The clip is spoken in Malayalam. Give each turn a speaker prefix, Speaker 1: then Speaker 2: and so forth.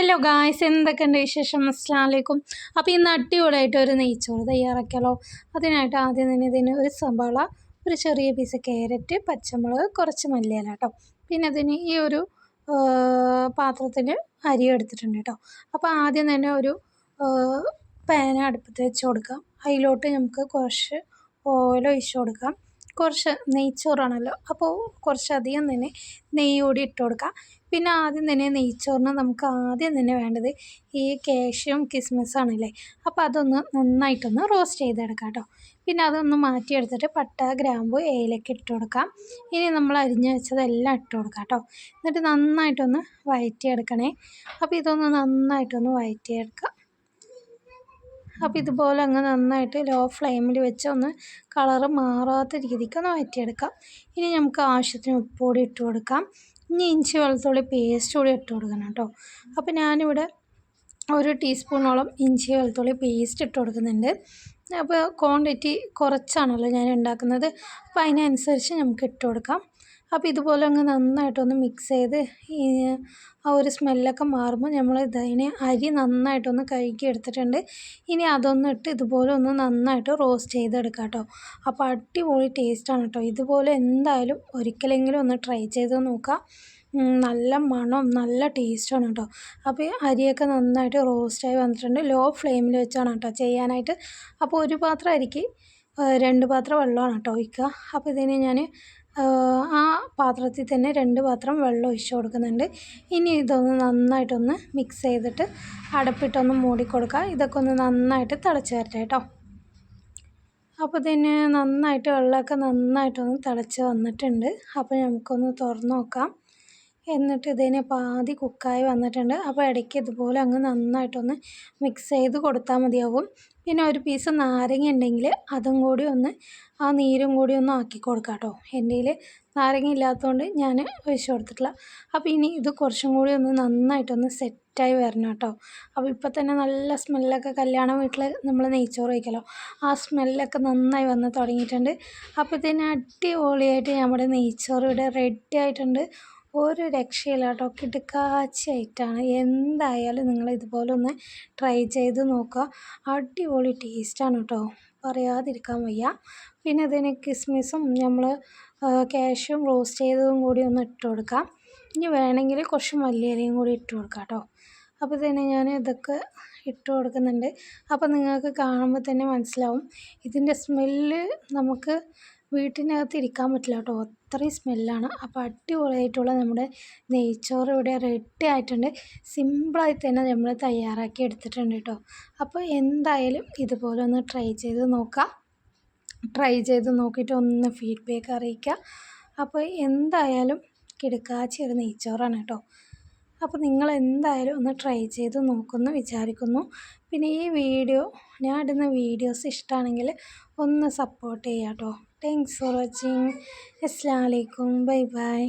Speaker 1: ഹലോ ഗായ്സ്, എന്തൊക്കെയുണ്ട് വിശേഷം? അസ്സലാമു അലൈക്കും. അപ്പോൾ ഇന്ന് അടിപൊളിയായിട്ട് ഒരു നെയ്ച്ചോറ് തയ്യാറാക്കിയാലോ. അതിനായിട്ട് ആദ്യം തന്നെ ഇതിന് ഒരു സവാള, ഒരു ചെറിയ പീസ് ക്യാരറ്റ്, പച്ചമുളക്, കുറച്ച് മല്ലിയില കേട്ടോ. പിന്നെ അതിന് ഈ ഒരു പാത്രത്തിൽ അരി എടുത്തിട്ടുണ്ട് കേട്ടോ. അപ്പോൾ ആദ്യം തന്നെ ഒരു പാൻ അടുപ്പത്ത് വെച്ച് കൊടുക്കാം. അതിലോട്ട് നമുക്ക് കുറച്ച് ഓയിൽ ഒഴിച്ച് കൊടുക്കാം. കുറച്ച് നെയ്ച്ചോറാണല്ലോ, അപ്പോൾ കുറച്ചധികം തന്നെ നെയ്യ് കൂടി ഇട്ട് കൊടുക്കാം. പിന്നെ ആദ്യം തന്നെ നെയ്ച്ചോറിന് നമുക്ക് ആദ്യം തന്നെ വേണ്ടത് ഈ കാഷ്യും കിസ്മിസാണല്ലേ. അപ്പോൾ അതൊന്ന് നന്നായിട്ടൊന്ന് റോസ്റ്റ് ചെയ്തെടുക്കാം കേട്ടോ. പിന്നെ അതൊന്ന് മാറ്റിയെടുത്തിട്ട് പട്ട, ഗ്രാമ്പു, ഏലക്ക ഇട്ട് കൊടുക്കാം. ഇനി നമ്മൾ അരിഞ്ഞ് വെച്ചതെല്ലാം ഇട്ട് കൊടുക്കാം കേട്ടോ. എന്നിട്ട് നന്നായിട്ടൊന്ന് വഴറ്റിയെടുക്കണേ. അപ്പോൾ ഇതൊന്ന് നന്നായിട്ടൊന്ന് വഴറ്റിയെടുക്കാം. അപ്പോൾ ഇതുപോലെ അങ്ങ് നന്നായിട്ട് ലോ ഫ്ലെയിമിൽ വെച്ച് ഒന്ന് കളറ് മാറാത്ത രീതിക്ക് ഒന്ന് വഴറ്റിയെടുക്കാം. ഇനി നമുക്ക് ആവശ്യത്തിന് ഉപ്പ് കൂടി ഇട്ട് കൊടുക്കാം. ഇനി ഇഞ്ചി വെളുത്തുള്ളി പേസ്റ്റ് കൂടി ഇട്ട് കൊടുക്കണം കേട്ടോ. അപ്പോൾ ഞാനിവിടെ 1 ടീസ്പൂണോളം ഇഞ്ചി വെളുത്തുള്ളി പേസ്റ്റ് ഇട്ട് കൊടുക്കുന്നുണ്ട്. അപ്പോൾ ക്വാണ്ടിറ്റി കുറച്ചാണല്ലോ ഞാൻ ഉണ്ടാക്കുന്നത്, അപ്പോൾ അതിനനുസരിച്ച് നമുക്ക് ഇട്ട് കൊടുക്കാം. അപ്പോൾ ഇതുപോലെ അങ്ങ് നന്നായിട്ടൊന്ന് മിക്സ് ചെയ്ത് ആ ഒരു സ്മെല്ലൊക്കെ മാറുമ്പോൾ നമ്മൾ ഇതിനെ അരി നന്നായിട്ടൊന്ന് കഴുകി എടുത്തിട്ടുണ്ട്. ഇനി അതൊന്ന് ഇട്ട് ഇതുപോലെ ഒന്ന് നന്നായിട്ട് റോസ്റ്റ് ചെയ്തെടുക്കാം കേട്ടോ. അപ്പോൾ അടിപൊളി ടേസ്റ്റാണ് കേട്ടോ. ഇതുപോലെ എന്തായാലും ഒരിക്കലെങ്കിലും ഒന്ന് ട്രൈ ചെയ്ത് നോക്കാം. നല്ല മണം, നല്ല ടേസ്റ്റാണ് കേട്ടോ. അപ്പോൾ അരിയൊക്കെ നന്നായിട്ട് റോസ്റ്റായി വന്നിട്ടുണ്ട്. ലോ ഫ്ലെയിമിൽ വെച്ചാണ് കേട്ടോ ചെയ്യാനായിട്ട്. അപ്പോൾ ഒരു പാത്രം അരിക്ക് 2 പാത്രം വെള്ളമാണ് കേട്ടോ ഒഴിക്കുക. അപ്പോൾ ഇതിന് ഞാൻ ആ പാത്രത്തിൽ തന്നെ 2 പാത്രം വെള്ളം ഒഴിച്ച് കൊടുക്കുന്നുണ്ട്. ഇനി ഇതൊന്ന് നന്നായിട്ടൊന്ന് മിക്സ് ചെയ്തിട്ട് അടപ്പിട്ടൊന്ന് മൂടിക്കൊടുക്കുക. ഇതൊക്കെ ഒന്ന് നന്നായിട്ട് തിളച്ച് വരട്ടെ കേട്ടോ. അപ്പോൾ ഇതിന് നന്നായിട്ട് വെള്ളമൊക്കെ നന്നായിട്ടൊന്ന് തിളച്ച് വന്നിട്ടുണ്ട്. അപ്പോൾ നമുക്കൊന്ന് തുറന്ന് നോക്കാം. എന്നിട്ട് ഇതിനെ പാതി കുക്കായി വന്നിട്ടുണ്ട്. അപ്പോൾ ഇടയ്ക്ക് ഇതുപോലെ അങ്ങ് നന്നായിട്ടൊന്ന് മിക്സ് ചെയ്ത് കൊടുത്താൽ മതിയാവും. പിന്നെ ഒരു പീസ് നാരങ്ങ ഉണ്ടെങ്കിൽ അതും കൂടി ഒന്ന് ആ നീരും കൂടി ഒന്ന് ആക്കി കൊടുക്കാം കേട്ടോ. എൻ്റെ കയ്യിൽ നാരങ്ങ ഇല്ലാത്തതുകൊണ്ട് ഞാൻ ഒഴിച്ച് കൊടുത്തിട്ടില്ല. അപ്പോൾ ഇനി ഇത് കുറച്ചും കൂടി ഒന്ന് നന്നായിട്ടൊന്ന് സെറ്റായി വരണം കേട്ടോ. അപ്പോൾ ഇപ്പോൾ തന്നെ നല്ല സ്മെല്ലൊക്കെ, കല്യാണ വീട്ടിൽ നമ്മൾ നെയ്ച്ചോറ് വയ്ക്കലോ, ആ സ്മെല്ലൊക്കെ നന്നായി വന്ന് തുടങ്ങിയിട്ടുണ്ട്. അപ്പോൾ ഇതിന് അടിപൊളിയായിട്ട് നമ്മുടെ നെയ്ച്ചോറ് ഇവിടെ റെഡി ആയിട്ടുണ്ട്. ഒരു രക്ഷയില്ല കേട്ടോ, കിടുക്കാച്ചയായിട്ടാണ്. എന്തായാലും നിങ്ങൾ ഇതുപോലെ ഒന്ന് ട്രൈ ചെയ്ത് നോക്കുക. അടിപൊളി ടേസ്റ്റാണ് കേട്ടോ, പറയാതിരിക്കാൻ വയ്യ. പിന്നെ ഇതിന് കിസ്മിസും നമ്മൾ കാഷ്യും റോസ്റ്റ് ചെയ്തതും കൂടി ഒന്ന് ഇട്ട് കൊടുക്കാം. ഇനി വേണമെങ്കിൽ കുറച്ച് മല്ലിയിലയും കൂടി ഇട്ട് കൊടുക്കാം കേട്ടോ. അപ്പോൾ തന്നെ ഞാൻ ഇതൊക്കെ ഇട്ട് കൊടുക്കുന്നുണ്ട്. അപ്പോൾ നിങ്ങൾക്ക് കാണുമ്പോൾ തന്നെ മനസ്സിലാവും ഇതിൻ്റെ സ്മെല്ല് നമുക്ക് വീട്ടിനകത്ത് ഇരിക്കാൻ പറ്റില്ല കേട്ടോ, അത്രയും സ്മെല്ലാണ്. അപ്പോൾ അടിപൊളിയായിട്ടുള്ള നമ്മുടെ നെയ്ച്ചോറ് ഇവിടെ റെഡി ആയിട്ടുണ്ട്. സിമ്പിളായി തന്നെ നമ്മൾ തയ്യാറാക്കി എടുത്തിട്ടുണ്ട് കേട്ടോ. അപ്പോൾ എന്തായാലും ഇതുപോലെ ഒന്ന് ട്രൈ ചെയ്ത് നോക്കുക. ട്രൈ ചെയ്ത് നോക്കിയിട്ട് ഒന്ന് ഫീഡ്ബാക്ക് അറിയിക്കുക. അപ്പോൾ എന്തായാലും കിടുക്കാച്ചി ഒരു നെയ്ച്ചോറാണ് കേട്ടോ. അപ്പോൾ നിങ്ങൾ എന്തായാലും ഒന്ന് ട്രൈ ചെയ്ത് നോക്കുമെന്ന് വിചാരിക്കുന്നു. പിന്നെ ഈ വീഡിയോ, ഞാൻ ഇടുന്ന വീഡിയോസ് ഇഷ്ടമാണെങ്കിൽ ഒന്ന് സപ്പോർട്ട് ചെയ്യാം കേട്ടോ. Thanks for watching. അസ്സലാമു അലൈക്കും. Bye bye.